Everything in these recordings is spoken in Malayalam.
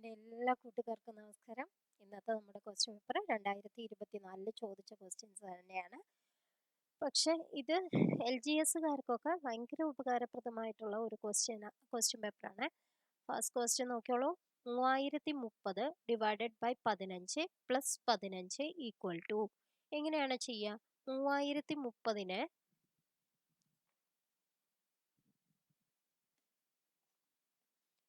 എൻ്റെ എല്ലാ കൂട്ടുകാർക്കും നമസ്കാരം. ഇന്നത്തെ നമ്മുടെ ക്വസ്റ്റ്യൻ പേപ്പർ 2024 ചോദിച്ച ക്വസ്റ്റ്യൻസ് തന്നെയാണ്. പക്ഷെ ഇത് LGSകാർക്കൊക്കെ ഭയങ്കര ഉപകാരപ്രദമായിട്ടുള്ള ഒരു ക്വസ്റ്റ്യൻ പേപ്പറാണ്. ഫസ്റ്റ് ക്വസ്റ്റ്യൻ നോക്കിയോളൂ. 3030 divided by 15 plus 15 equal to. എങ്ങനെയാണ് ചെയ്യുക?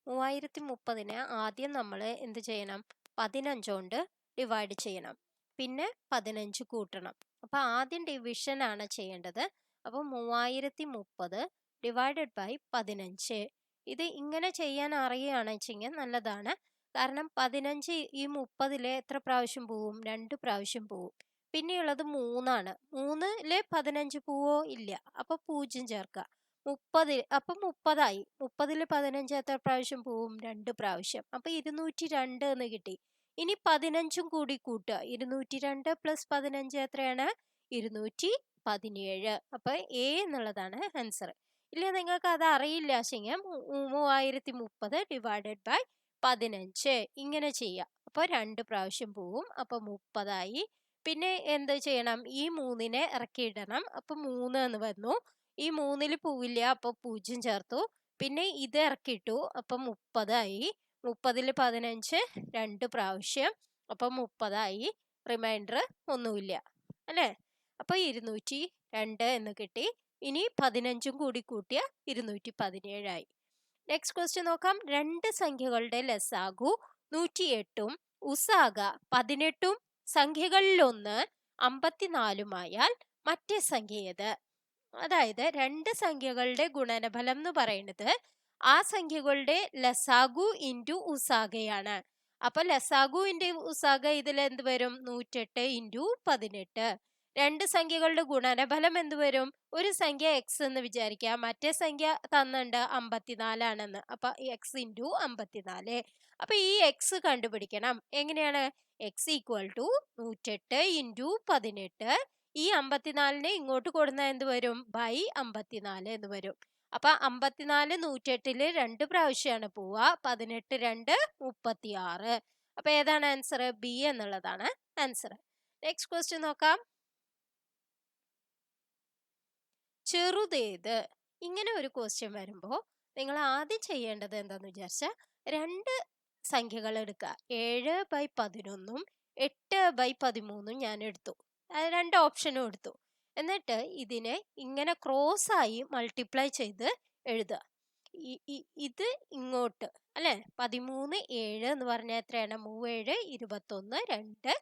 3030നെ ആദ്യം നമ്മൾ എന്ത് ചെയ്യണം? 15 കൊണ്ട് ഡിവൈഡ് ചെയ്യണം, പിന്നെ 15 കൂട്ടണം. അപ്പൊ ആദ്യം ഡിവിഷൻ ആണ് ചെയ്യേണ്ടത്. അപ്പൊ 3030 ഡിവൈഡഡ് ബൈ 15. ഇത് ഇങ്ങനെ ചെയ്യാൻ അറിയുകയാണെന്ന് വെച്ചെങ്കിൽ നല്ലതാണ്. കാരണം 15 ഈ 30ലെ എത്ര പ്രാവശ്യം പോവും? 2 പ്രാവശ്യം പോവും. പിന്നെയുള്ളത് 3ആണ്. 3ലെ 15 പോവോ? ഇല്ല. അപ്പൊ 0 ചേർക്കുക. 30 അപ്പം 30ആയി. 30ല് 15 എത്ര പ്രാവശ്യം പോവും? 2 പ്രാവശ്യം. അപ്പൊ 202 എന്ന് കിട്ടി. ഇനി 15ഉം കൂടി കൂട്ടുക. 202 പ്ലസ് 15 എത്രയാണ്? 217. അപ്പൊ എ എന്നുള്ളതാണ് ആൻസർ. ഇല്ല നിങ്ങൾക്ക് അത് അറിയില്ല വെച്ചെങ്കിൽ 3030 ഡിവൈഡഡ് ബൈ 15 ഇങ്ങനെ ചെയ്യാം. അപ്പൊ 2 പ്രാവശ്യം പോവും. അപ്പൊ 30ആയി. പിന്നെ എന്ത് ചെയ്യണം? ഈ 3നെ ഇറക്കിയിടണം. അപ്പൊ 3 എന്ന് വന്നു. ഈ 3ല് പോവില്ല, അപ്പൊ 0 ചേർത്തു. പിന്നെ ഇത് ഇറക്കിയിട്ടു, അപ്പൊ 30ആയി. 30ല് 15 2 പ്രാവശ്യം, അപ്പൊ 30ആയി. റിമൈൻഡർ ഒന്നുമില്ല അല്ലേ? അപ്പൊ 202 എന്ന് കിട്ടി. ഇനി 15ഉം കൂടി കൂട്ടിയ 217ആയി. നെക്സ്റ്റ് ക്വസ്റ്റ്യൻ നോക്കാം. രണ്ട് സംഖ്യകളുടെ ലസാഗു 108ഉം ഉസാഗ 18ഉം സംഖ്യകളിലൊന്ന് 54ഉമായാൽ മറ്റേ സംഖ്യ ഏത്? അതായത് രണ്ട് സംഖ്യകളുടെ ഗുണനഫലം എന്ന് പറയുന്നത് ആ സംഖ്യകളുടെ ലസാഗു ഇൻറ്റു ഉസാഗയാണ്. അപ്പൊ ലസാഗു ഇൻറ്റു ഉസാഗ ഇതിൽ എന്ത് വരും? 108 ഇൻറ്റു 18. രണ്ട് സംഖ്യകളുടെ ഗുണനഫലം എന്ത് വരും? ഒരു സംഖ്യ എക്സ് എന്ന് വിചാരിക്കുക, മറ്റേ സംഖ്യ തന്നുണ്ട് 54 ആണെന്ന്. അപ്പൊ എക്സ് ഇൻറ്റു 54. അപ്പൊ ഈ എക്സ് കണ്ടുപിടിക്കണം. എങ്ങനെയാണ്? X equal to 108 into 18. ഈ 54നെ ഇങ്ങോട്ട് കൊടുത്താൽ എന്ത് വരും? ബൈ 54 എന്ന് വരും. അപ്പൊ 54 108ല് 2 പ്രാവശ്യമാണ് പോവുക. 18 2 36. അപ്പൊ ഏതാണ് ആൻസർ? ബി എന്നുള്ളതാണ് ആൻസർ. നെക്സ്റ്റ് ക്വസ്റ്റ്യൻ നോക്കാം. ചെറുതേത്? ഇങ്ങനെ ഒരു ക്വസ്റ്റ്യൻ വരുമ്പോൾ നിങ്ങൾ ആദ്യം ചെയ്യേണ്ടത് എന്താന്ന് വിചാരിച്ചാൽ രണ്ട് സംഖ്യകൾ എടുക്കുക. 7/11ഉം 8/13ഉം ഞാൻ എടുത്തു. രണ്ട് ഓപ്ഷനും എടുത്തു. എന്നിട്ട് ഇതിനെ ഇങ്ങനെ ക്രോസ് ആയി മൾട്ടിപ്ലൈ ചെയ്ത് എഴുതുക. ഇത് ഇങ്ങോട്ട് അല്ലെ? 13 7 എന്ന് പറഞ്ഞാൽ എത്രയാണ്? 3 7 21 2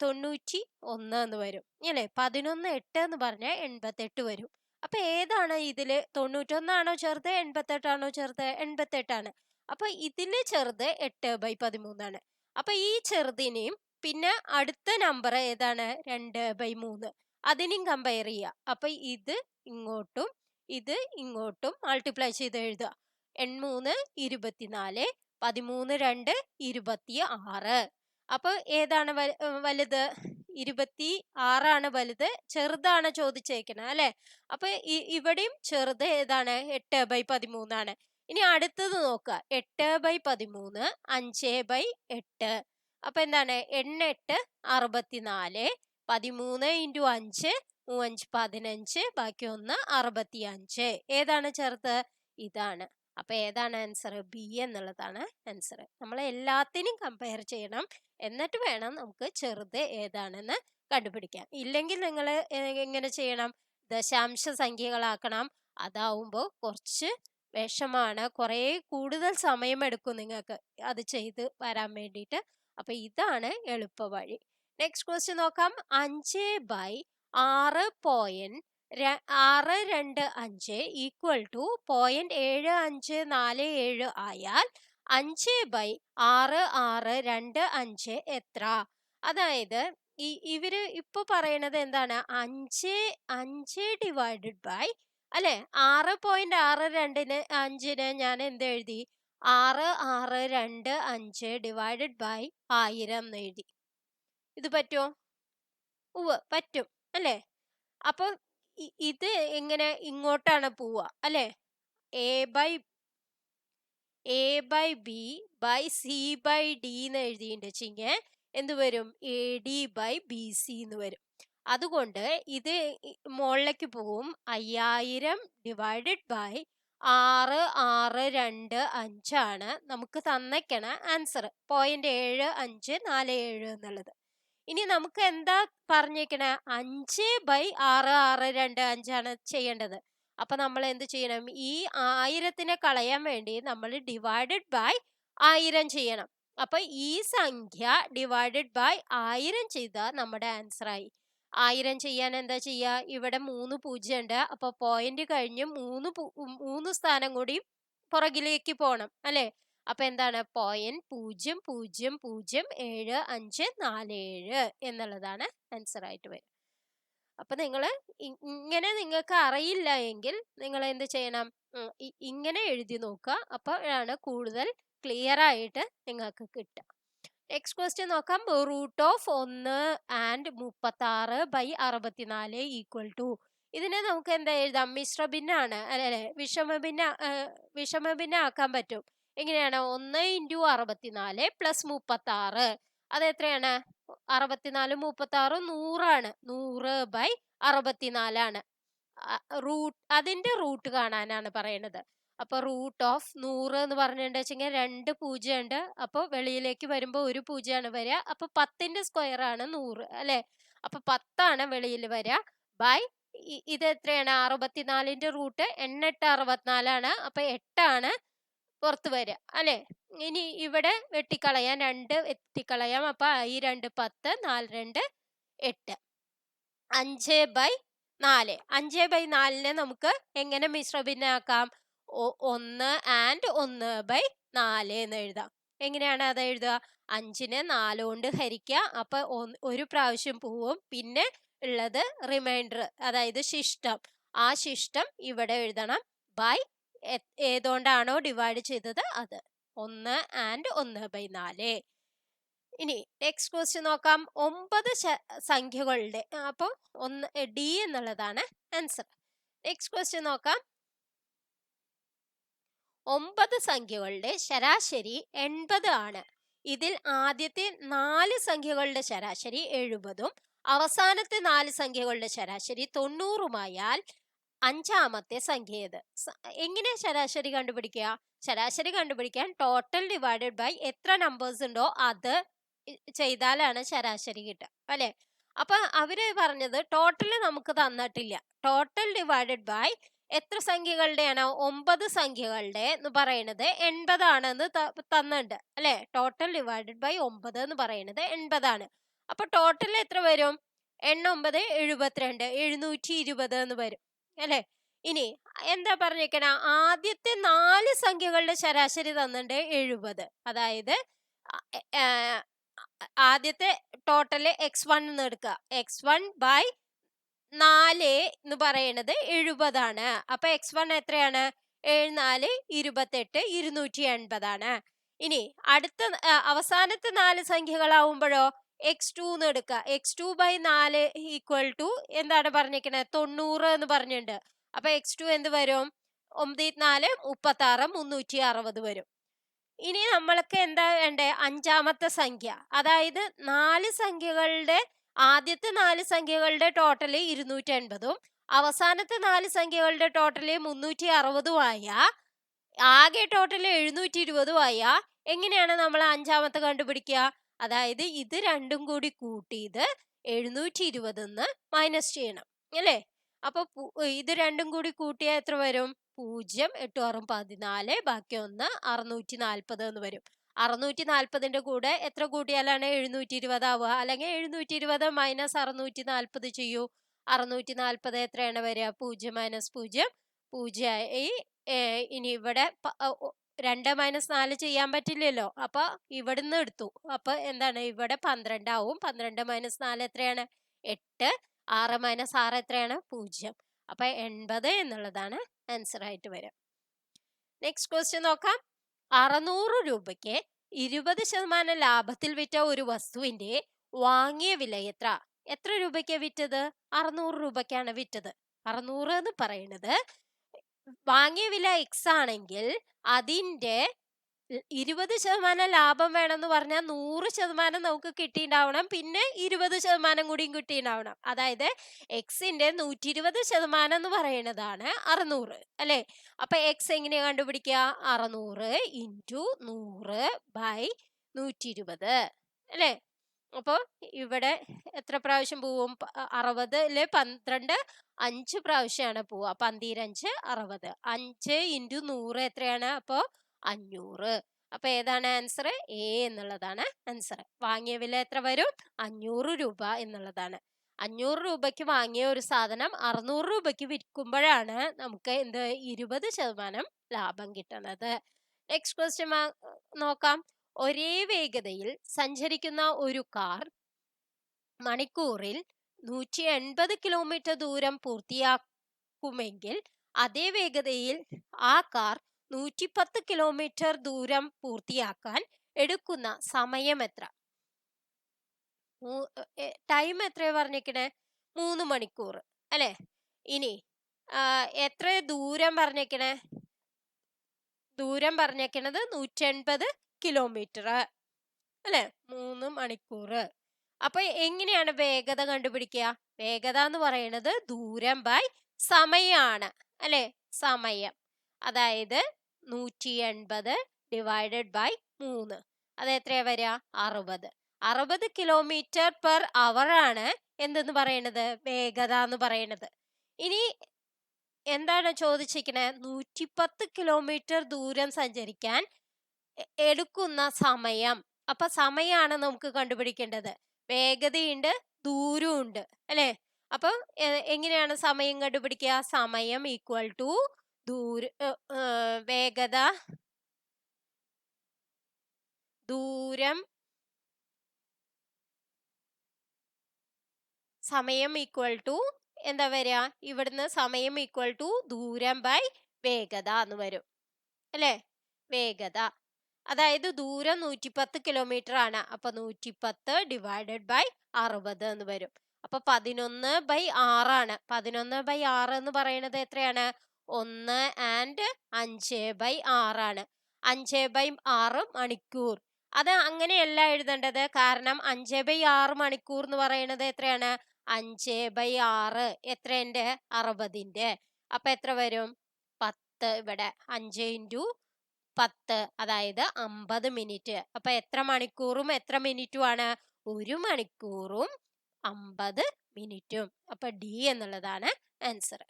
91 എന്ന് വരും അല്ലെ? 11 8 എന്ന് പറഞ്ഞാൽ 88 വരും. അപ്പൊ ഏതാണ് ഇതില്? 91 ആണോ ചെറുത്? 88 ആണോ ചെറുത്? 88 ആണ്. അപ്പൊ ഇതില് ചെറുത് 8/13 ആണ്. അപ്പൊ ഈ ചെറുതിനെയും പിന്നെ അടുത്ത നമ്പർ ഏതാണ്? 2/3. അതിനെയും കമ്പയർ ചെയ്യുക. അപ്പൊ ഇത് ഇങ്ങോട്ടും ഇത് ഇങ്ങോട്ടും മൾട്ടിപ്ലൈ ചെയ്ത് എഴുതുക. 8 3 24, 13 2 26. അപ്പൊ ഏതാണ് വലുത്? 26ആണ് വലുത്. ചെറുതാണ് ചോദിച്ചേക്കണേ അല്ലെ? അപ്പൊ ഇവിടെയും ചെറുത് ഏതാണ്? 8/13ആണ്. ഇനി അടുത്തത് നോക്കുക. 8/13 5/8. അപ്പൊ എന്താണ്? 8 64. 13 ഇൻറ്റു 5 5 15. ബാക്കി 1 65. ഏതാണ് ചെറുത്? ഇതാണ്. അപ്പൊ ഏതാണ് ആൻസർ? ബി എന്നുള്ളതാണ് ആൻസർ. നമ്മൾ എല്ലാത്തിനും കമ്പയർ ചെയ്യണം. എന്നിട്ട് വേണം നമുക്ക് ചെറുത് ഏതാണെന്ന് കണ്ടുപിടിക്കാൻ. ഇല്ലെങ്കിൽ നിങ്ങൾ എങ്ങനെ ചെയ്യണം? ദശാംശ സംഖ്യകളാക്കണം. അതാവുമ്പോൾ കുറച്ച് വിഷമാണ്. കുറെ കൂടുതൽ സമയമെടുക്കും നിങ്ങൾക്ക് അത് ചെയ്ത് വരാൻ വേണ്ടിയിട്ട്. അപ്പൊ ഇതാണ് എളുപ്പ വഴി. നെക്സ്റ്റ് ക്വസ്റ്റ്യൻ നോക്കാം. 5/6.625 ഈക്വൽ ടു 0.7547 ആയാൽ 5/6625 എത്ര? അതായത് ഇവര് ഇപ്പൊ പറയണത് എന്താണ്? 5 ഡിവൈഡഡ് ബൈ അല്ലെ? 6.625ന് ഞാൻ എന്ത് എഴുതി? 6625 ഡിവൈഡഡ് ബൈ 1000 എന്ന് എഴുതി. ഇത് പറ്റുമോ? ഉവ്വ് പറ്റും അല്ലേ? അപ്പൊ ഇത് എങ്ങനെ ഇങ്ങോട്ടാണ് പോവുക അല്ലെ? A by b by c by d എന്ന് എഴുതിയിട്ട് വെച്ചിങ്ങനെ എന്ത് വരും? A d by b c എന്ന് വരും. അതുകൊണ്ട് ഇത് മുകളിലേക്ക് പോവും. 5000 ഡിവൈഡഡ് ബൈ 6625 ആണ് നമുക്ക് തന്നേക്കണ ആൻസർ. 0.7547 എന്നുള്ളത്. ഇനി നമുക്ക് എന്താ പറഞ്ഞേക്കണേ? 5/6625 ആണ് ചെയ്യേണ്ടത്. അപ്പൊ നമ്മൾ എന്ത് ചെയ്യണം? ഈ 1000നെ കളയാൻ വേണ്ടി നമ്മൾ ഡിവൈഡഡ് ബൈ 1000 ചെയ്യണം. അപ്പൊ ഈ സംഖ്യ ഡിവൈഡഡ് ബൈ 1000 ചെയ്താൽ നമ്മുടെ ആൻസർ ആയി. 1000 ചെയ്യാൻ എന്താ ചെയ്യാ? ഇവിടെ 3 പൂജ്യം ഉണ്ട്. അപ്പൊ പോയിന്റ് കഴിഞ്ഞ് 3 സ്ഥാനം കൂടി പുറകിലേക്ക് പോണം അല്ലെ? അപ്പൊ എന്താണ്? 0.007547 എന്നുള്ളതാണ് ആൻസർ ആയിട്ട് വരും. അപ്പൊ നിങ്ങൾ ഇങ്ങനെ നിങ്ങൾക്ക് അറിയില്ല എങ്കിൽ നിങ്ങൾ എന്ത് ചെയ്യണം? ഇങ്ങനെ എഴുതി നോക്കുക. അപ്പോഴാണ് കൂടുതൽ ക്ലിയർ ആയിട്ട് നിങ്ങൾക്ക് കിട്ടുക. നെക്സ്റ്റ് ക്വസ്റ്റ്യൻ നോക്കാം. Root of 1 and 36/64 equal to. ഇതിനെ നമുക്ക് എന്താ എഴുതാം? മിശ്രഭിന്നാണ് അല്ലെ? വിഷമഭിന്ന ആക്കാൻ പറ്റും. എങ്ങനെയാണ്? 1 × 64 + 36. അത് എത്രയാണ്? 64 36 100 ആണ്. 100/64 ആണ്. അതിന്റെ റൂട്ട് കാണാനാണ് പറയണത്. അപ്പൊ റൂട്ട് ഓഫ് 100 എന്ന് പറഞ്ഞിട്ടുണ്ടെങ്കിൽ 2 പൂജ്യം ഉണ്ട്. അപ്പൊ വെളിയിലേക്ക് വരുമ്പോ 1 പൂജ്യമാണ് വരിക. അപ്പൊ 10ന്റെ സ്ക്വയർ ആണ് 100 അല്ലെ? അപ്പൊ 10 ആണ് വെളിയിൽ വരിക. ബൈ ഇത് എത്രയാണ്? 64ന്റെ റൂട്ട് 8 64 ആണ്. അപ്പൊ 8 ആണ് പുറത്ത് വരിക അല്ലെ? ഇനി ഇവിടെ വെട്ടിക്കളയാം, 2 വെട്ടിക്കളയാം. അപ്പൊ ഈ 2 10, 4 2 8. 5/4. 5/4നെ നമുക്ക് എങ്ങനെ മിശ്രഭിന്നാക്കാം? 1 ആൻഡ് 1/4 എന്ന് എഴുതാം. എങ്ങനെയാണ് അത് എഴുതുക? 5നെ 4 കൊണ്ട് ഹരിക്കുക. അപ്പൊ 1 പ്രാവശ്യം പോവും. പിന്നെ ഉള്ളത് റിമൈൻഡർ, അതായത് ശിഷ്ടം. ആ ശിഷ്ടം ഇവിടെ എഴുതണം. ബൈ ഏതുകൊണ്ടാണോ ഡിവൈഡ് ചെയ്തത് അത്. 1 ആൻഡ് 1/4. ഇനി നെക്സ്റ്റ് ക്വസ്റ്റ്യൻ നോക്കാം. 9 സംഖ്യകളുടെ അപ്പൊ ഡി എന്നുള്ളതാണ് ആൻസർ. നെക്സ്റ്റ് ക്വസ്റ്റ്യൻ നോക്കാം. 9 സംഖ്യകളുടെ ശരാശരി 80 ആണ്. ഇതിൽ ആദ്യത്തെ 4 സംഖ്യകളുടെ ശരാശരി 70ഉം അവസാനത്തെ 4 സംഖ്യകളുടെ ശരാശരി 90ഉമായാൽ അഞ്ചാമത്തെ സംഖ്യ ഏത്? എങ്ങനെ ശരാശരി കണ്ടുപിടിക്കുക? ശരാശരി കണ്ടുപിടിക്കാൻ ടോട്ടൽ ഡിവൈഡഡ് ബൈ എത്ര നമ്പേഴ്സ് ഉണ്ടോ അത് ചെയ്താലാണ് ശരാശരി കിട്ടുക അല്ലെ? അപ്പൊ അവര് പറഞ്ഞത് ടോട്ടൽ നമുക്ക് തന്നിട്ടില്ല. ടോട്ടൽ ഡിവൈഡഡ് ബൈ എത്ര സംഖ്യകളുടെയാണ്? 9 സംഖ്യകളുടെ എന്ന് പറയുന്നത് 80 ആണെന്ന് തന്നിട്ടുണ്ട് അല്ലെ? ടോട്ടൽ ഡിവൈഡഡ് ബൈ 9 എന്ന് പറയുന്നത് 80 ആണ്. അപ്പൊ ടോട്ടൽ എത്ര വരും? 9 72, 720 എന്ന് വരും അല്ലെ? ഇനി എന്താ പറഞ്ഞേക്കണ? ആദ്യത്തെ 4 സംഖ്യകളുടെ ശരാശരി തന്നിട്ടുണ്ട് 70. അതായത് ആദ്യത്തെ ടോട്ടല് x1 എന്ന് എടുക്കുക. x1/4 എന്ന് പറയുന്നത് 70 ആണ്. അപ്പൊ x1 എത്രയാണ്? 7 4 28, 280 ആണ്. ഇനി അടുത്ത അവസാനത്തെ 4 സംഖ്യകളാവുമ്പോഴോ x2 എന്ന് എടുക്കുക. x2/4 ഈക്വൽ ടു എന്താണ് പറഞ്ഞിരിക്കുന്നത്? 90 എന്ന് പറഞ്ഞിട്ടുണ്ട്. അപ്പൊ x2 എന്ത് വരും? 9 4 36, 360 വരും. ഇനി നമ്മൾക്ക് എന്താ വേണ്ടേ? അഞ്ചാമത്തെ സംഖ്യ. അതായത് 4 സംഖ്യകളുടെ ആദ്യത്തെ 4 സംഖ്യകളുടെ ടോട്ടല് 280ഉം അവസാനത്തെ 4 സംഖ്യകളുടെ ടോട്ടല് 360ഉം ആയ ആകെ ടോട്ടല് 720ഉം ആയ എങ്ങനെയാണ് നമ്മൾ അഞ്ചാമത്തെ കണ്ടുപിടിക്കുക? അതായത് ഇത് രണ്ടും കൂടി കൂട്ടിയത് 720 മൈനസ് ചെയ്യണം അല്ലേ? അപ്പൊ ഇത് രണ്ടും കൂടി കൂട്ടിയാൽ എത്ര വരും? 0 8 6 14, ബാക്കി 1 640 എന്ന് വരും. 640ന്റെ കൂടെ എത്ര കൂട്ടിയാലാണ് 720 ആവുക? അല്ലെങ്കിൽ 720 മൈനസ് 640 ചെയ്യൂ. 640 എത്രയാണ് വരിക? 0 മൈനസ് 0 0 ആയി. ഇനി ഇവിടെ 2 മൈനസ് 4 ചെയ്യാൻ പറ്റില്ലല്ലോ. അപ്പൊ ഇവിടുന്ന് എടുത്തു. അപ്പൊ എന്താണ്? ഇവിടെ 12 ആവും. 12 മൈനസ് 4 എത്രയാണ്? 8. 6 മൈനസ് 6 എത്രയാണ്? 0. അപ്പൊ 80 എന്നുള്ളതാണ് ആൻസർ ആയിട്ട് വരും. നെക്സ്റ്റ് ക്വസ്റ്റ്യൻ നോക്കാം. 600 രൂപയ്ക്ക് 20% ലാഭത്തിൽ വിറ്റ ഒരു വസ്തുവിന്റെ വാങ്ങിയ വില എത്ര? എത്ര രൂപയ്ക്ക് വിറ്റത്? 600 രൂപയ്ക്കാണ് വിറ്റത്. 600 എന്ന് പറയുന്നത് വാങ്ങിയ വില x ആണെങ്കിൽ അതിന്റെ 20% ലാഭം വേണമെന്ന് പറഞ്ഞാൽ 100% നമുക്ക് കിട്ടിയിട്ടുണ്ടാവണം, പിന്നെ 20% കൂടിയും കിട്ടിയിട്ടുണ്ടാവണം. അതായത് എക്സിന്റെ 120% എന്ന് പറയുന്നതാണ് 600 അല്ലെ. അപ്പൊ എക്സ് എങ്ങനെയാ കണ്ടുപിടിക്കുക? 600 ഇൻറ്റു 100/120 അല്ലെ. അപ്പൊ ഇവിടെ എത്ര പ്രാവശ്യം പോവും? 60ല് 12 5 പ്രാവശ്യമാണ് പോവുക. 12 5 60. 5 ഇൻറ്റു 100 എത്രയാണ്? അപ്പൊ 500. അപ്പൊ ഏതാണ് ആൻസർ? എ എന്നുള്ളതാണ് ആൻസർ. വാങ്ങിയ വില എത്ര വരും? 500 രൂപ എന്നുള്ളതാണ്. 500 രൂപയ്ക്ക് വാങ്ങിയ ഒരു സാധനം 600 രൂപയ്ക്ക് വിൽക്കുമ്പോഴാണ് നമുക്ക് എന്ത് 20% ലാഭം കിട്ടുന്നത്. നെക്സ്റ്റ് ക്വസ്റ്റ്യൻ നോക്കാം. ഒരേ വേഗതയിൽ സഞ്ചരിക്കുന്ന ഒരു കാർ മണിക്കൂറിൽ 180 കിലോമീറ്റർ ദൂരം പൂർത്തിയാക്കുമെങ്കിൽ അതേ വേഗതയിൽ ആ കാർ 110 കിലോമീറ്റർ ദൂരം പൂർത്തിയാക്കാൻ എടുക്കുന്ന സമയം എത്ര? ടൈം എത്രയാ പറഞ്ഞേക്കണേ? 3 മണിക്കൂർ അല്ലെ. ഇനി എത്ര ദൂരം പറഞ്ഞേക്കണേ? ദൂരം പറഞ്ഞേക്കണത് 180 കിലോമീറ്റർ അല്ലെ. 3 മണിക്കൂർ. അപ്പൊ എങ്ങനെയാണ് വേഗത കണ്ടുപിടിക്കുക? വേഗത എന്ന് പറയുന്നത് ദൂരം ബൈ സമയമാണ് അല്ലെ. സമയം, അതായത് 180 ഡിവൈഡഡ് ബൈ 3. അത് എത്രയാ വരിക? 60. 60 കിലോമീറ്റർ പെർ അവർ ആണ് എന്തെന്ന് പറയുന്നത്? വേഗത എന്ന് പറയുന്നത്. ഇനി എന്താണ് ചോദിച്ചിരിക്കുന്നത്? 110 കിലോമീറ്റർ ദൂരം സഞ്ചരിക്കാൻ എടുക്കുന്ന സമയം. അപ്പൊ സമയമാണ് നമുക്ക് കണ്ടുപിടിക്കേണ്ടത്. വേഗതയുണ്ട്, ദൂരമുണ്ട് അല്ലെ. അപ്പൊ എങ്ങനെയാണ് സമയം കണ്ടുപിടിക്കുക? സമയം ഈക്വൽ ടു വേഗത ദൂരം, സമയം ഈക്വൽ ടു എന്താ വരിക? ഇവിടുന്ന് സമയം ഈക്വൽ ടു ദൂരം ബൈ വേഗത എന്ന് വരും അല്ലെ. വേഗത, അതായത് ദൂരം 110 കിലോമീറ്റർ ആണ്. അപ്പൊ 110 ഡിവൈഡഡ് ബൈ 60 എന്ന് വരും. അപ്പൊ 11/6 ആണ്. 11/6 എന്ന് പറയുന്നത് എത്രയാണ്? 1 ആൻഡ് 5/6 ആണ്. 5/6 മണിക്കൂർ. അത് അങ്ങനെയല്ല എഴുതേണ്ടത്. കാരണം 5/6 മണിക്കൂർ എന്ന് പറയുന്നത് എത്രയാണ്? 5/6 എത്രന്റെ? 60ന്റെ. അപ്പൊ എത്ര വരും? 10. ഇവിടെ 5 ഇൻറ്റു 10, അതായത് 50 മിനിറ്റ്. അപ്പൊ എത്ര മണിക്കൂറും എത്ര മിനിറ്റും ആണ്? 1 മണിക്കൂറും 50 മിനിറ്റും. അപ്പൊ ഡി എന്നുള്ളതാണ് ആൻസർ.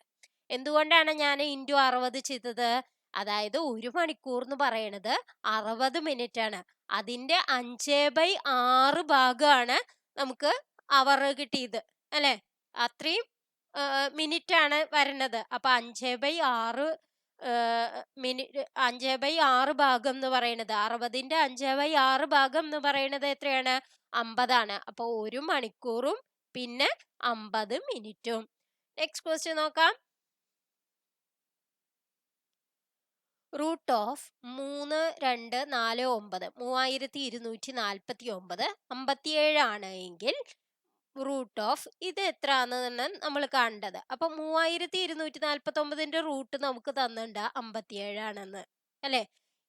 എന്തുകൊണ്ടാണ് ഞാൻ ഇൻറ്റു 60 ചെയ്തത്? അതായത് 1 മണിക്കൂർ എന്ന് പറയുന്നത് 60 മിനിറ്റ് ആണ്. അതിന്റെ 5/6 ഭാഗമാണ് നമുക്ക് അവർ കിട്ടിയത് അല്ലെ. അത്രയും മിനിറ്റ് ആണ് വരുന്നത്. അപ്പൊ 5/6 5/6 ഭാഗം എന്ന് പറയുന്നത് 60ന്റെ 5/6 ഭാഗം എന്ന് പറയുന്നത് എത്രയാണ്? 50 ആണ്. അപ്പൊ 1 മണിക്കൂറും പിന്നെ 50 മിനിറ്റും. നെക്സ്റ്റ് ക്വസ്റ്റ്യൻ നോക്കാം. റൂട്ട് ഓഫ് 3249 3249 57 ആണ് എങ്കിൽ റൂട്ട് ഓഫ് ഇത് എത്ര ആണെന്ന് നമ്മൾ കണ്ടത്. അപ്പൊ 3249ന്റെ റൂട്ട് നമുക്ക് തന്നിട്ടുണ്ട് 57 ആണെന്ന് അല്ലെ.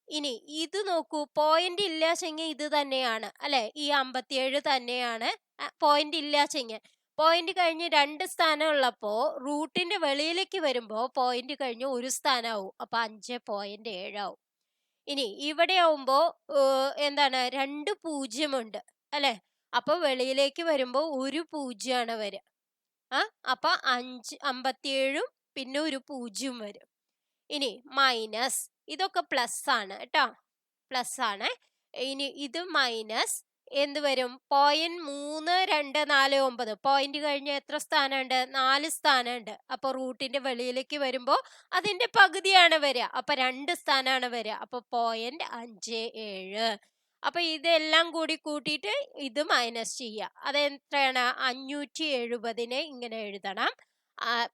ഇനി ഇത് നോക്കൂ, പോയിന്റ് ഇല്ലാച്ചെങ്കിൽ ഇത് തന്നെയാണ് അല്ലെ. ഈ 57 തന്നെയാണ് പോയിന്റ് ഇല്ലാച്ചെങ്കിൽ. പോയിന്റ് കഴിഞ്ഞ് 2 സ്ഥാനം ഉള്ളപ്പോ റൂട്ടിന്റെ വെളിയിലേക്ക് വരുമ്പോ പോയിന്റ് കഴിഞ്ഞ് 1 സ്ഥാനമാവും. അപ്പൊ 5.7 ആവും. ഇനി ഇവിടെ ആവുമ്പോ എന്താണ്? 2 0 ഉണ്ട് അല്ലെ. അപ്പൊ വെളിയിലേക്ക് വരുമ്പോ 1 0 ആണ് വരിക. അപ്പൊ 57 പിന്നെ 1 0 വരും. ഇനി മൈനസ്, ഇതൊക്കെ പ്ലസ് ആണ് കേട്ടോ, പ്ലസ് ആണ്. ഇനി ഇത് മൈനസ് എന്ത് വരും? 0.3249. പോയിന്റ് കഴിഞ്ഞ് എത്ര സ്ഥാനമുണ്ട്? 4 സ്ഥാനമുണ്ട്. അപ്പൊ റൂട്ടിന്റെ വെളിയിലേക്ക് വരുമ്പോ അതിന്റെ പകുതിയാണ് വരിക. അപ്പൊ 2 സ്ഥാനമാണ് വരിക. അപ്പൊ 0.57. അപ്പൊ ഇതെല്ലാം കൂടി കൂട്ടിയിട്ട് ഇത് മൈനസ് ചെയ്യുക. അതെത്രയാണ്? 570നെ ഇങ്ങനെ എഴുതണം.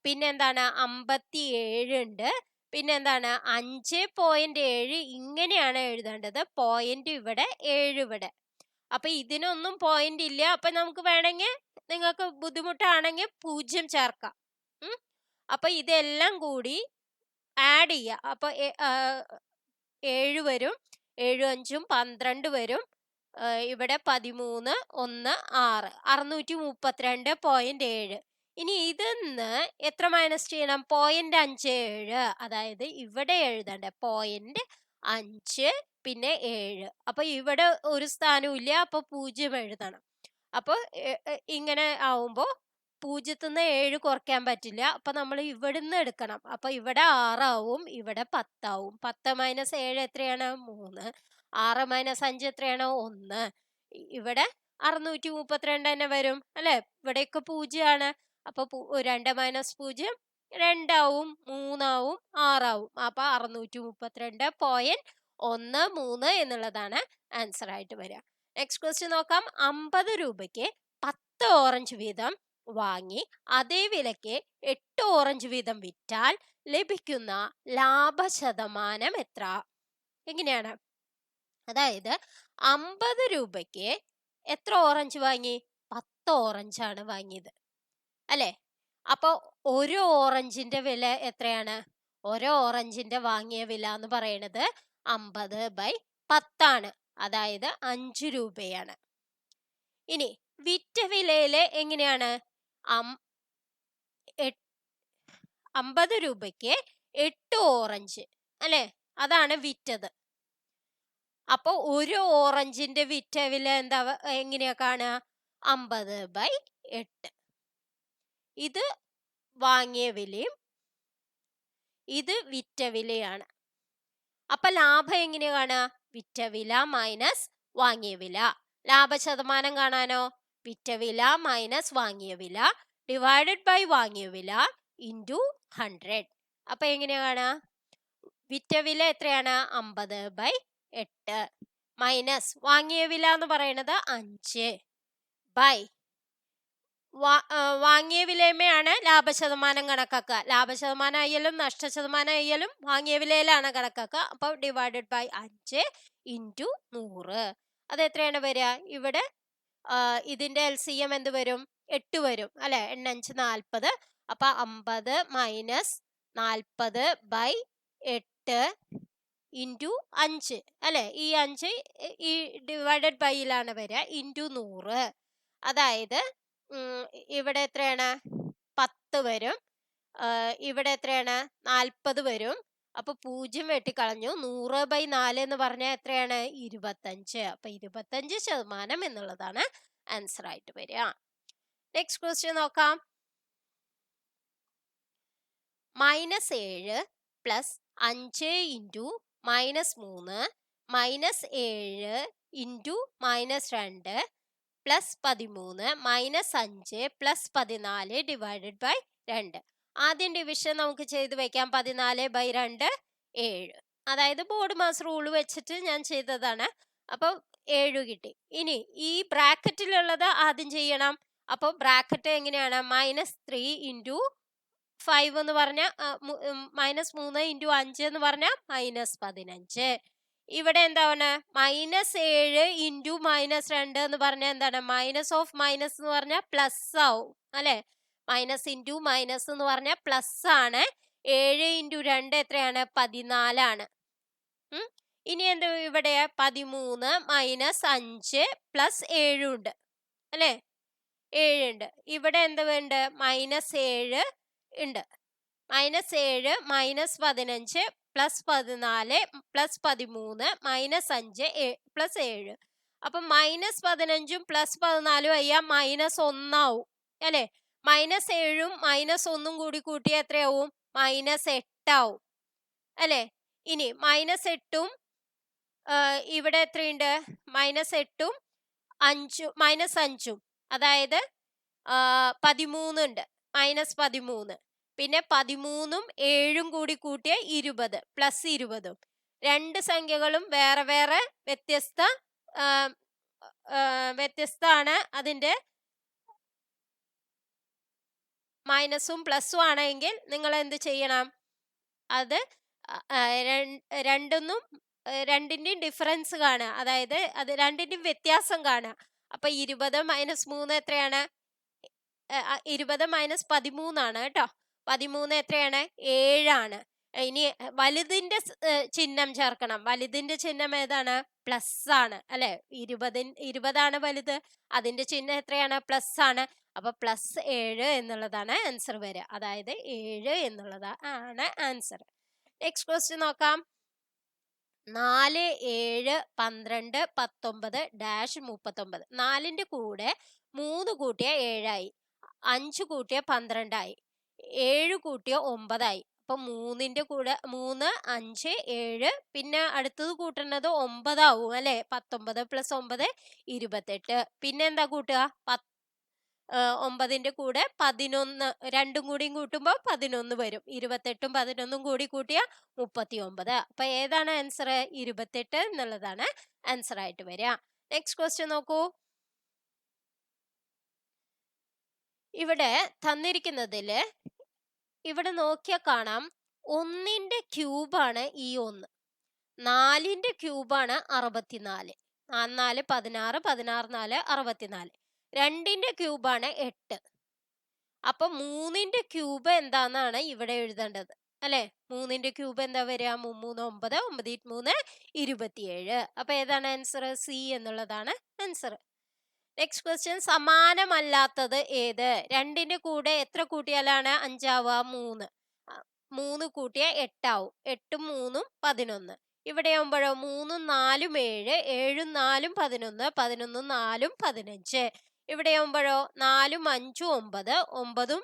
പിന്നെന്താണ്? 57 ഉണ്ട്. പിന്നെന്താണ്? 5.7 ഇങ്ങനെയാണ് എഴുതേണ്ടത്. പോയിന്റ് ഇവിടെ, 7 ഇവിടെ. അപ്പൊ ഇതിനൊന്നും പോയിന്റ് ഇല്ല. അപ്പൊ നമുക്ക് വേണമെങ്കിൽ, നിങ്ങൾക്ക് ബുദ്ധിമുട്ടാണെങ്കിൽ 0 ചേർക്കാം. അപ്പൊ ഇതെല്ലാം കൂടി ആഡ് ചെയ്യുക. അപ്പൊ 7 വരും. 7 5 12 വരും. ഇവിടെ 13 1 6 632.7. ഇനി ഇതിന്ന് എത്ര മൈനസ് ചെയ്യണം? 0.57. അതായത് ഇവിടെ എഴുതണ്ട 0.5 പിന്നെ 7. അപ്പൊ ഇവിടെ ഒരു സ്ഥാനവും ഇല്ല, അപ്പൊ 0 എഴുതണം. അപ്പൊ ഇങ്ങനെ ആവുമ്പോ 0ന്ന് 7 കുറയ്ക്കാൻ പറ്റില്ല. അപ്പൊ നമ്മൾ ഇവിടുന്ന് എടുക്കണം. അപ്പൊ ഇവിടെ 6 ആവും, ഇവിടെ 10 ആവും. 10 മൈനസ് 7 എത്രയാണ്? 3. 6 മൈനസ് 5 എത്രയാണ്? 1. ഇവിടെ 632 തന്നെ വരും അല്ലെ? ഇവിടെയൊക്കെ 0 ആണ്. അപ്പൊ 2 മൈനസ് 0 2 ആവും, 3 ആവും, 6 ആവും. അപ്പൊ 632.13 എന്നുള്ളതാണ് ആൻസർ ആയിട്ട് വരിക. നെക്സ്റ്റ് ക്വസ്റ്റ്യൻ നോക്കാം. 50 രൂപയ്ക്ക് 10 ഓറഞ്ച് വീതം വാങ്ങി അതേ വിലയ്ക്ക് 8 ഓറഞ്ച് വീതം വിറ്റാൽ ലഭിക്കുന്ന ലാഭശതമാനം എത്ര? എങ്ങനെയാണ്? അതായത് 50 രൂപയ്ക്ക് എത്ര ഓറഞ്ച് വാങ്ങി? 10 ഓറഞ്ചാണ് വാങ്ങിയത് അല്ലെ? അപ്പൊ ഒരു ഓറഞ്ചിന്റെ വില എത്രയാണ്? ഓരോ ഓറഞ്ചിന്റെ വാങ്ങിയ വില എന്ന് പറയുന്നത് 50/10 ആണ്. അതായത് 5 രൂപയാണ്. ഇനി വിറ്റ വിലയില് എങ്ങനെയാണ്? 50 രൂപയ്ക്ക് 8 ഓറഞ്ച് അല്ലെ? അതാണ് വിറ്റത്. അപ്പൊ ഒരു ഓറഞ്ചിന്റെ വിറ്റ വില എന്താ എങ്ങനെയാ കാണുക? 50/8. ഇത് വാങ്ങിയ വിലയും ഇത് വിറ്റ വിലയാണ്. അപ്പൊ ലാഭം എങ്ങനെയാ കാണുക? വിറ്റ വില മൈനസ് വാങ്ങിയ വില. ലാഭശതമാനം കാണാനോ? വിറ്റ വില മൈനസ് വാങ്ങിയ വില ഡിവൈഡഡ് ബൈ വാങ്ങിയ വില ഇൻറ്റു 100. അപ്പൊ എങ്ങനെയാ കാണുക? വിറ്റ വില എത്രയാണ്? 50/8 മൈനസ് വാങ്ങിയ വില എന്ന് പറയുന്നത് 5 ബൈ വാങ്ങിയ വിലയുമാണ് ലാഭശതമാനം കണക്കാക്കുക. ലാഭശതമാനം ആയാലും നഷ്ടശതമാനം ആയാലും വാങ്ങിയ വിലയിലാണ് കണക്കാക്കുക. അപ്പൊ ഡിവൈഡഡ് ബൈ 5 ഇൻറ്റു 100. അത് എത്രയാണ് വരിക? ഇവിടെ ഇതിന്റെ LCM എന്ത് വരും? 8 വരും അല്ലെ? 8 5 40. അപ്പൊ 50 മൈനസ് 40/8 ഇൻറ്റു 5 അല്ലെ? ഈ 5 ഈ ഡിവൈഡഡ് ബൈയിലാണ് വരിക, ഇൻറ്റു 100. അതായത് ഇവിടെ എത്രയാണ്? 10 വരും. ഇവിടെ എത്രയാണ്? 40 വരും. അപ്പൊ 0 വെട്ടിക്കളഞ്ഞു. 100/4 എന്ന് പറഞ്ഞാൽ എത്രയാണ്? 25. അപ്പൊ 25% എന്നുള്ളതാണ് ആൻസർ ആയിട്ട് വരിക. നെക്സ്റ്റ് ക്വസ്റ്റ്യൻ നോക്കാം. -7 plus 5 into -3 minus 7 into -2 plus 13 minus 5 plus 14 divided by 2. ആദ്യം ഡിവിഷൻ നമുക്ക് ചെയ്ത് വെക്കാം. 14/2 7. അതായത് ബോർഡ് മാസ് റൂൾ വെച്ചിട്ട് ഞാൻ ചെയ്തതാണ്. അപ്പൊ 7 കിട്ടി. ഇനി ഈ ബ്രാക്കറ്റിലുള്ളത് ആദ്യം ചെയ്യണം. അപ്പൊ ബ്രാക്കറ്റ് എങ്ങനെയാണ്? -3 ഇൻറ്റു 5 എന്ന് പറഞ്ഞാൽ -3 ഇൻറ്റു 5 എന്ന് പറഞ്ഞാൽ -15. ഇവിടെ എന്താണ്? -7 ഇൻറ്റു -2 എന്ന് പറഞ്ഞാൽ എന്താണ്? മൈനസ് ഓഫ് മൈനസ് എന്ന് പറഞ്ഞാൽ പ്ലസ് ആവും അല്ലെ? മൈനസ് ഇൻറ്റു മൈനസ് എന്ന് പറഞ്ഞാൽ പ്ലസ് ആണ്. 7 ഇൻറ്റു 2 എത്രയാണ്? 14 ആണ്. ഇനി എന്ത്? ഇവിടെ 13 മൈനസ് 5 പ്ലസ് 7 ഉണ്ട് അല്ലെ? 7 ഉണ്ട്. ഇവിടെ എന്ത് ഉണ്ട്? -7 ഉണ്ട്. -7 minus 15 plus 14 plus 13 minus 5 plus 7. അപ്പൊ -15ഉം പ്ലസ് 14ഉം അയ്യാ -1 ആവും അല്ലെ? -7ഉം -1ഉം കൂടി കൂട്ടിയ എത്രയാവും? -8 ആവും അല്ലെ? ഇനി -8ഉം ഇവിടെ എത്രയുണ്ട്? -8ഉം -5ഉം അതായത് 13 ഉണ്ട്. -13. പിന്നെ 13ഉം 7ഉം കൂടി കൂട്ടിയ 20 പ്ലസ് 20ഉം. രണ്ട് സംഖ്യകളും വേറെ വേറെ വ്യത്യസ്തമാണ്. അതിന്റെ മൈനസും പ്ലസും ആണെങ്കിൽ നിങ്ങൾ എന്ത് ചെയ്യണം? അത് രണ്ടിന്റെയും ഡിഫറൻസ് കാണുക. അതായത് അത് രണ്ടിന്റെയും വ്യത്യാസം കാണുക. അപ്പൊ 20 - 3 എത്രയാണ്? 20 - 13 ആണ് കേട്ടോ. 13 എത്രയാണ്? 7 ആണ്. ഇനി വലുതിന്റെ ചിഹ്നം ചേർക്കണം. വലുതിന്റെ ചിഹ്നം ഏതാണ്? പ്ലസ് ആണ് അല്ലെ? 20 വലുത്. അതിന്റെ ചിഹ്നം എത്രയാണ്? പ്ലസ് ആണ്. അപ്പൊ +7 എന്നുള്ളതാണ് ആൻസർ വരിക. അതായത് 7 എന്നുള്ളതാണ് ആൻസർ. നെക്സ്റ്റ് ക്വസ്റ്റ്യൻ നോക്കാം. 4, 7, 12, 19 -39. 4ന്റെ കൂടെ 3 കൂട്ടിയ 7 ആയി, 5 കൂട്ടിയ 12 ആയി, 7 കൂട്ടിയ 9 ആയി. അപ്പൊ 3ന്റെ കൂടെ 3, 5, 7, പിന്നെ അടുത്തത് കൂട്ടുന്നത് 9 ആവും അല്ലെ? 19 + 9 28. പിന്നെ എന്താ കൂട്ടുക? 9ന്റെ കൂടെ 11, രണ്ടും കൂടിയും കൂട്ടുമ്പോൾ 11 വരും. 28ഉം 11ഉം കൂടി കൂട്ടിയ 39. അപ്പൊ ഏതാണ് ആൻസർ? 28 എന്നുള്ളതാണ് ആൻസർ ആയിട്ട് വരിക. നെക്സ്റ്റ് ക്വസ്റ്റ്യൻ നോക്കൂ. ഇവിടെ തന്നിരിക്കുന്നതില് ഇവിടെ നോക്കിയാൽ കാണാം, 1ന്റെ ക്യൂബാണ് ഈ 1, 4ന്റെ ക്യൂബാണ് 64. 4 16, 16 4 64. 2ന്റെ ക്യൂബാണ് 8. അപ്പൊ 3ന്റെ ക്യൂബ് എന്താന്നാണ് ഇവിടെ എഴുതേണ്ടത് അല്ലെ? 3ന്റെ ക്യൂബ് എന്താ വരിക? 3 3 9, 9 3 27. അപ്പൊ ഏതാണ് ആൻസർ? സി എന്നുള്ളതാണ് ആൻസർ. Next question. സമാനമല്ലാത്തത് ഏത്? 2ന്റെ കൂടെ എത്ര കൂട്ടിയാലാണ് 5 ആവുക? 3. 3 കൂട്ടിയ 8 ആവും. 8ഉം 3ഉം 11. ഇവിടെ ആവുമ്പോഴോ 3ഉം 4ഉം 7, 7ഉം 4ഉം 11, 11ഉം 4ഉം 15. ഇവിടെ ആവുമ്പോഴോ 4ഉം 5ഉം 9, 9ഉം 4ഉം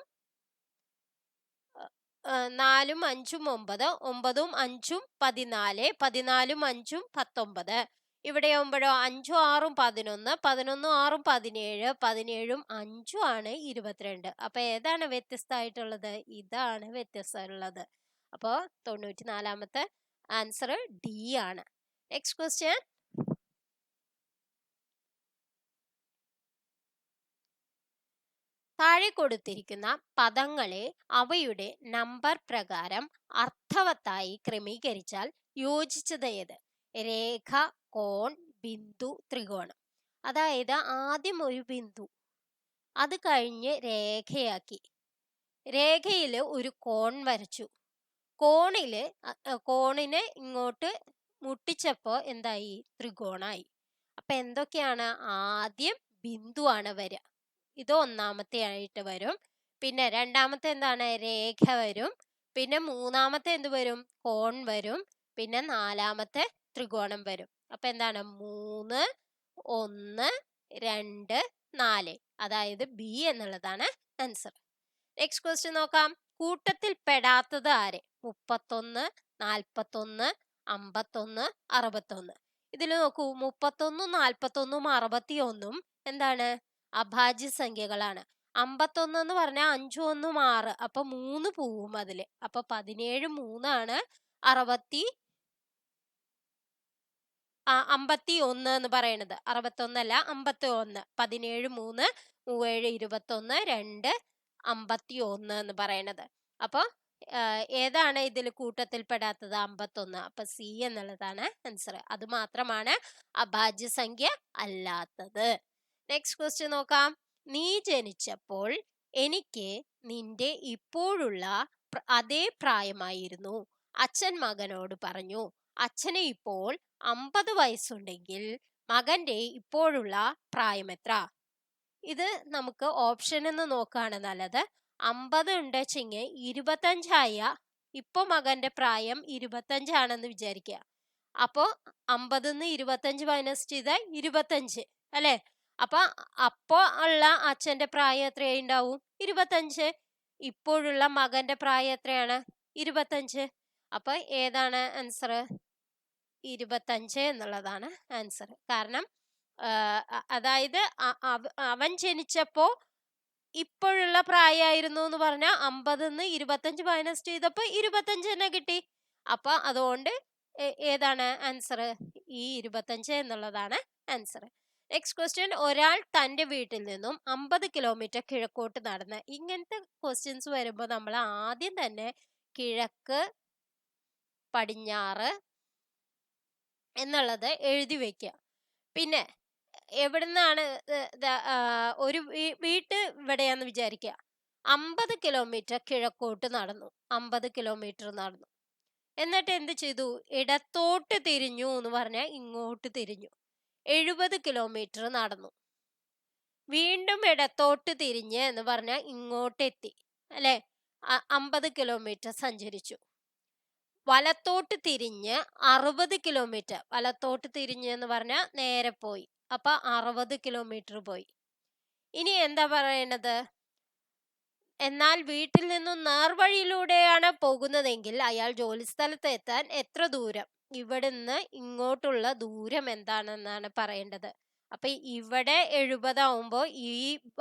5ഉം 9, 9ഉം 5ഉം 14, 14ഉം 5ഉം 19. ഇവിടെ ആവുമ്പോഴോ 5ഉം 6ഉം 11, 11ഉം 6ഉം 17, 17ഉം 5ഉം ആണ് 22. അപ്പൊ ഏതാണ് വ്യത്യസ്തമായിട്ടുള്ളത്? ഇതാണ് വ്യത്യസ്തമുള്ളത്. അപ്പോ 94ാമത്തെ ആൻസർ ഡി ആണ്. Next question. താഴെ കൊടുത്തിരിക്കുന്ന പദങ്ങളെ അവയുടെ നമ്പർ പ്രകാരം അർത്ഥവത്തായി ക്രമീകരിച്ചാൽ യോജിച്ചത് ഏത്? രേഖ, കോൺ, ബിന്ദു, ത്രികോണം. അതായത് ആദ്യം ഒരു ബിന്ദു, അത് കഴിഞ്ഞ് രേഖയാക്കി, രേഖയില് ഒരു കോൺ വരച്ചു, കോണിനെ ഇങ്ങോട്ട് മുട്ടിച്ചപ്പോ എന്തായി? ത്രികോണായി. അപ്പൊ എന്തൊക്കെയാണ്? ആദ്യം ബിന്ദുവാണ് വരിക, ഇത് ഒന്നാമത്തെ ആയിട്ട് വരും. പിന്നെ രണ്ടാമത്തെ എന്താണ്? രേഖ വരും. പിന്നെ മൂന്നാമത്തെ എന്ത് വരും? കോൺ വരും. പിന്നെ നാലാമത്തെ ത്രികോണം വരും. അപ്പൊ എന്താണ്? 3, 1, 2, 4. അതായത് ബി എന്നുള്ളതാണ് ആൻസർ. നെക്സ്റ്റ് ക്വസ്റ്റ്യൻ നോക്കാം. കൂട്ടത്തിൽ പെടാത്തത് ആര്? 31, 41, 51, 61. ഇതിൽ നോക്കൂ, 31, 41, 61 എന്താണ്? അഭാജ്യ സംഖ്യകളാണ്. 51 എന്ന് പറഞ്ഞാൽ 5 1 6, അപ്പൊ 3 പോവും അതില്. അപ്പൊ 17 3 ആണ് 51 എന്ന് പറയുന്നത്. 61 അല്ല, 51. 17 3, 3 21, 2 51 എന്ന് പറയുന്നത്. അപ്പൊ ഏതാണ് ഇതിൽ കൂട്ടത്തിൽ പെടാത്തത്? 51. അപ്പൊ സി എന്നുള്ളതാണ് ആൻസർ. അത് മാത്രമാണ് അഭാജ്യ സംഖ്യ അല്ലാത്തത്. നെക്സ്റ്റ് ക്വസ്റ്റ്യൻ നോക്കാം. നീ ജനിച്ചപ്പോൾ എനിക്ക് നിന്റെ ഇപ്പോഴുള്ള അതേ പ്രായമായിരുന്നു. അച്ഛൻ മകനോട് പറഞ്ഞു. അച്ഛന് ഇപ്പോൾ 50 വയസ്സുണ്ടെങ്കിൽ മകന്റെ ഇപ്പോഴുള്ള പ്രായം എത്ര? ഇത് നമുക്ക് ഓപ്ഷൻ എന്ന് നോക്കാണ് നല്ലത്. 50 ഉണ്ടെച്ചെങ്കിൽ 25 ഇപ്പൊ മകന്റെ പ്രായം 25 ആണെന്ന് വിചാരിക്കുക. അപ്പോ 50ന്ന് 25 മൈനസ് ചെയ്താൽ 25 അല്ലെ? അപ്പൊ ഉള്ള അച്ഛന്റെ പ്രായം എത്രയുണ്ടാവും? 25. ഇപ്പോഴുള്ള മകന്റെ പ്രായം എത്രയാണ്? 25. അപ്പൊ ഏതാണ് ആൻസർ? 25 എന്നുള്ളതാണ് ആൻസർ. കാരണം അതായത് അവൻ ജനിച്ചപ്പോ ഇപ്പോഴുള്ള പ്രായമായിരുന്നു എന്ന് പറഞ്ഞാൽ 50ന്ന് 25 മൈനസ് ചെയ്തപ്പോ 25 തന്നെ കിട്ടി. അപ്പൊ അതുകൊണ്ട് ഏതാണ് ആൻസർ? ഈ 25 എന്നുള്ളതാണ് ആൻസർ. Next question. ഒരാൾ തന്റെ വീട്ടിൽ നിന്നും 50 കിലോമീറ്റർ കിഴക്കോട്ട് നടന്ന്. ഇങ്ങനത്തെ ക്വസ്റ്റ്യൻസ് വരുമ്പോൾ നമ്മൾ ആദ്യം തന്നെ കിഴക്ക്, പടിഞ്ഞാറ് എന്നുള്ളത് എഴുതി വെക്കുക. പിന്നെ എവിടുന്നാണ് ഒരു വീട്ട് ഇവിടെയാന്ന് വിചാരിക്കുക. 50 കിലോമീറ്റർ കിഴക്കോട്ട് നടന്നു, 50 കിലോമീറ്റർ നടന്നു. എന്നിട്ട് എന്ത് ചെയ്തു? ഇടത്തോട്ട് തിരിഞ്ഞു എന്ന് പറഞ്ഞാൽ ഇങ്ങോട്ട് തിരിഞ്ഞു. 70 കിലോമീറ്റർ നടന്നു. വീണ്ടും ഇടത്തോട്ട് തിരിഞ്ഞ് എന്ന് പറഞ്ഞാൽ ഇങ്ങോട്ടെത്തി അല്ലെ. 50 കിലോമീറ്റർ സഞ്ചരിച്ചു. വലത്തോട്ട് തിരിഞ്ഞ് 60 കിലോമീറ്റർ. വലത്തോട്ട് തിരിഞ്ഞ് എന്ന് പറഞ്ഞാൽ നേരെ പോയി. അപ്പൊ 60 കിലോമീറ്റർ പോയി. ഇനി എന്താ പറയണത്? എന്നാൽ വീട്ടിൽ നിന്നും നേർവഴിയിലൂടെയാണ് പോകുന്നതെങ്കിൽ അയാൾ ജോലിസ്ഥലത്ത് എത്താൻ എത്ര ദൂരം? ഇവിടുന്ന് ഇങ്ങോട്ടുള്ള ദൂരം എന്താണെന്നാണ് പറയേണ്ടത്. അപ്പൊ ഇവിടെ 70 ആവുമ്പോ ഈ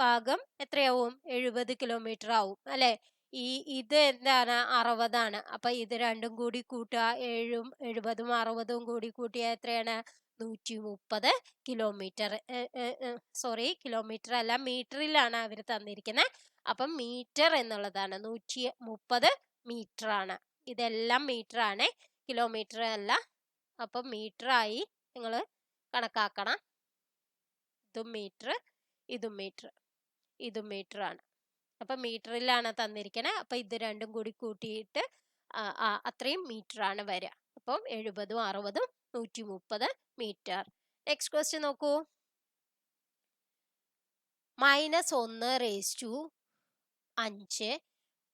ഭാഗം എത്രയാവും? 70 കിലോമീറ്റർ ആവും അല്ലെ. ഇത് എന്താണ്? 60 ആണ്. അപ്പൊ ഇത് രണ്ടും കൂടി കൂട്ടുക. 7ഉം 70ഉം 60ഉം കൂടി കൂട്ടിയാൽ എത്രയാണ്? 130 കിലോമീറ്റർ. സോറി, കിലോമീറ്റർ അല്ല, മീറ്ററിലാണ് അവർ തന്നിരിക്കുന്നത്. അപ്പം മീറ്റർ എന്നുള്ളതാണ് 130 മീറ്റർ ആണ്. ഇതെല്ലാം മീറ്റർ ആണ്, കിലോമീറ്റർ അല്ല. അപ്പം മീറ്റർ ആയി നിങ്ങൾ കണക്കാക്കണം. ഇതും മീറ്റർ, ഇതും മീറ്റർ, ഇതും മീറ്റർ ആണ്. അപ്പൊ മീറ്ററിലാണ് തന്നിരിക്കണേ. അപ്പൊ ഇത് രണ്ടും കൂടി കൂട്ടിയിട്ട് അത്രയും മീറ്റർ ആണ് വരിക. അപ്പം 70ഉം 60ഉം 130 മീറ്റർ. നെക്സ്റ്റ് ക്വസ്റ്റ്യൻ നോക്കൂ. -1/5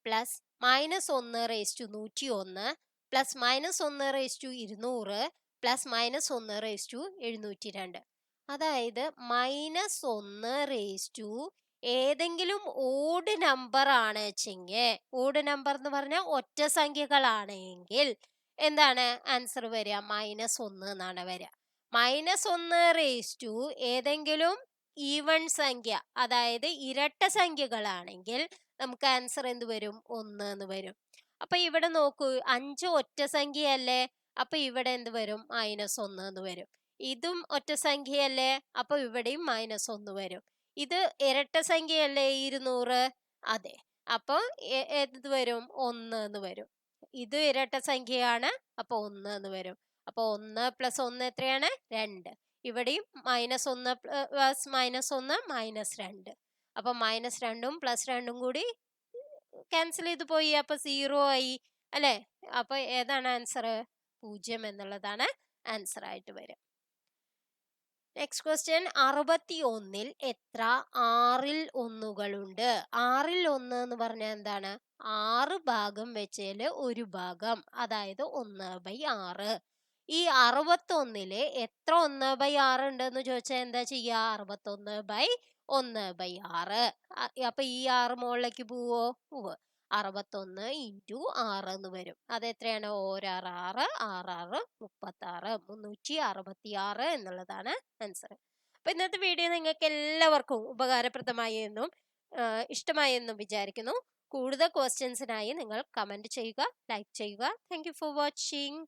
പ്ലസ് -1/101 പ്ലസ് -1/200 പ്ലസ് -1/702. അതായത് -1 ഏതെങ്കിലും ഓഡ് നമ്പർ ആണ് വെച്ചെങ്കിൽ, ഓഡ് നമ്പർ എന്ന് പറഞ്ഞാൽ ഒറ്റ സംഖ്യകളാണെങ്കിൽ എന്താണ് ആൻസർ വരിക? -1 എന്നാണ് വരിക. -1 ഏതെങ്കിലും ഈവൺ സംഖ്യ, അതായത് ഇരട്ട സംഖ്യകളാണെങ്കിൽ നമുക്ക് ആൻസർ എന്ത് വരും? 1 എന്ന് വരും. അപ്പൊ ഇവിടെ നോക്കൂ, 5 ഒറ്റ സംഖ്യയല്ലേ. അപ്പൊ ഇവിടെ എന്ത് വരും? -1 എന്ന് വരും. ഇതും ഒറ്റ സംഖ്യയല്ലേ. അപ്പൊ ഇവിടെയും -1 വരും. ഇത് ഇരട്ട സംഖ്യയല്ലേ 200. അതെ. അപ്പൊ എന്ത് വരും? 1 എന്ന് വരും. ഇത് ഇരട്ട സംഖ്യയാണ്. അപ്പൊ 1 എന്ന് വരും. അപ്പൊ 1 + 1 എത്രയാണ്? 2. ഇവിടെയും -1 പ്ലസ് -1 -2. അപ്പൊ -2ഉം +2ഉം കൂടി ക്യാൻസൽ ചെയ്ത് പോയി. അപ്പൊ 0 ആയി അല്ലെ. അപ്പൊ ഏതാണ് ആൻസർ? 0 എന്നുള്ളതാണ് ആൻസർ ആയിട്ട് വരും. Next question. 61ൽ എത്ര 6ൽ ഒന്നുകളുണ്ട്? 6ൽ 1 എന്ന് പറഞ്ഞാൽ എന്താണ്? 6 ഭാഗം വെച്ചതില് ഒരു ഭാഗം, അതായത് 1/6. ഈ 61ല് എത്ര 1/6 ഉണ്ടെന്ന് ചോദിച്ചാൽ എന്താ ചെയ്യുക? 61/1/6. അപ്പൊ ഈ 6 മുകളിലേക്ക് പോവോ? പോവ്. 61 × 6 എന്ന് വരും. അതെത്രയാണ്? 1 6 6 6 36 366 എന്നുള്ളതാണ് ആൻസർ. അപ്പൊ ഇന്നത്തെ വീഡിയോ നിങ്ങൾക്ക് എല്ലാവർക്കും ഉപകാരപ്രദമായി എന്നും ഇഷ്ടമായി എന്നും വിചാരിക്കുന്നു. കൂടുതൽ ക്വസ്റ്റ്യൻസിനായി നിങ്ങൾ കമന്റ് ചെയ്യുക, ലൈക്ക് ചെയ്യുക. Thank you for watching.